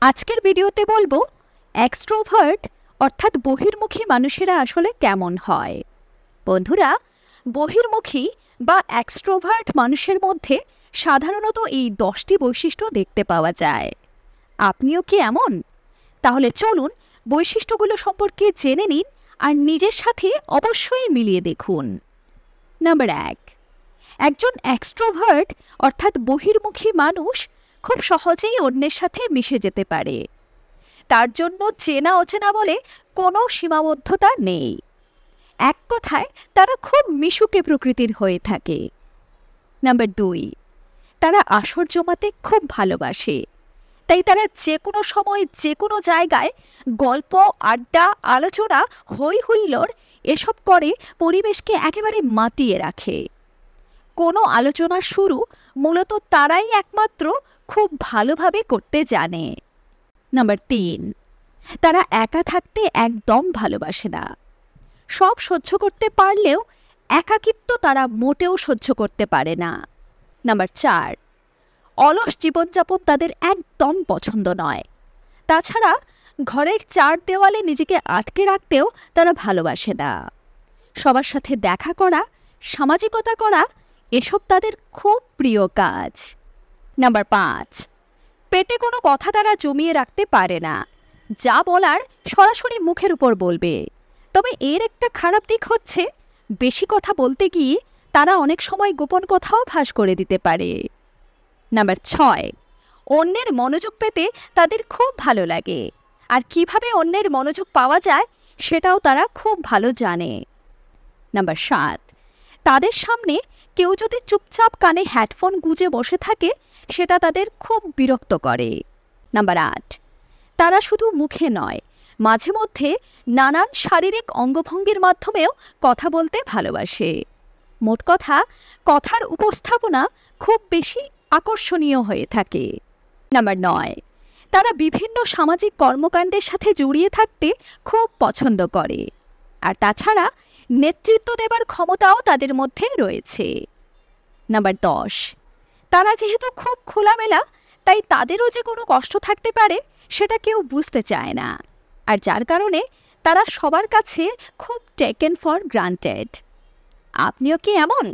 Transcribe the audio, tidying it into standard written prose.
আজকের ভিডিওতে বলবো এক্সট্রোভার্ট অর্থাৎ বহির্মুখী মানুষেরা আসলে কেমন হয়। বন্ধুরা, বহির্মুখী বা এক্সট্রোভার্ট মানুষের মধ্যে সাধারণত এই 10টি বৈশিষ্ট্য দেখতে পাওয়া যায়। আপনিও কি এমন? তাহলে চলুন বৈশিষ্ট্যগুলো সম্পর্কে জেনে নিন আর নিজের সাথে অবশ্যই মিলিয়ে দেখুন। নাম্বার 1, একজন এক্সট্রোভার্ট অর্থাৎ বহির্মুখী মানুষ খুব সহজেই অন্যের সাথে মিশে যেতে পারে। তার জন্য চেনা অচেনা বলে কোনো সীমাবদ্ধতা নেই। এক কথায় তারা খুব মিশুকে প্রকৃতির হয়ে থাকে। নাম্বার 2, তারা আসর জমাতে খুব ভালোবাসে। তাই তারা যে কোনো সময় যে কোনো জায়গায় গল্প, আড্ডা, আলোচনা, হই হুল্লোড় এসব করে পরিবেশকে একেবারে মাতিয়ে রাখে। কোনো আলোচনার শুরু মূলত তারাই একমাত্র খুব ভালোভাবে করতে জানে। নাম্বার 3, তারা একা থাকতে একদম ভালোবাসে না। সব সহ্য করতে পারলেও একাকিত্ব তারা মোটেও সহ্য করতে পারে না। নাম্বার 4, অলস জীবনযাপন তাদের একদম পছন্দ নয়। তাছাড়া ঘরের 4 দেওয়ালে নিজেকে আটকে রাখতেও তারা ভালোবাসে না। সবার সাথে দেখা করা, সামাজিকতা করা এসব তাদের খুব প্রিয় কাজ। নাম্বার 5, পেটে কোনো কথা তারা জমিয়ে রাখতে পারে না। যা বলার সরাসরি মুখের উপর বলবে। তবে এর একটা খারাপ দিক হচ্ছে বেশি কথা বলতে গিয়ে তারা অনেক সময় গোপন কথাও ফাঁস করে দিতে পারে। নাম্বার 6, অন্যের মনোযোগ পেতে তাদের খুব ভালো লাগে। আর কিভাবে অন্যের মনোযোগ পাওয়া যায় সেটাও তারা খুব ভালো জানে। নাম্বার 7, তাদের সামনে কেউ যদি চুপচাপ কানে হেডফোন গুঁজে বসে থাকে সেটা তাদের খুব বিরক্ত করে। নাম্বার 8, তারা শুধু মুখে নয়, মাঝে মধ্যে নানান শারীরিক অঙ্গভঙ্গির মাধ্যমেও কথা বলতে ভালোবাসে। মোট কথা, কথার উপস্থাপনা খুব বেশি আকর্ষণীয় হয়ে থাকে। নাম্বার 9, তারা বিভিন্ন সামাজিক কর্মকাণ্ডের সাথে জড়িয়ে থাকতে খুব পছন্দ করে। আর তাছাড়া নেতৃত্ব দেবার ক্ষমতাও তাদের মধ্যে রয়েছে। নাম্বার 10, তারা যেহেতু খুব খোলামেলা তাই তাদেরও যে কোনো কষ্ট থাকতে পারে সেটা কেউ বুঝতে চায় না। আর যার কারণে তারা সবার কাছে খুব টেকেন ফর গ্রান্টেড। আপনিও কি এমন?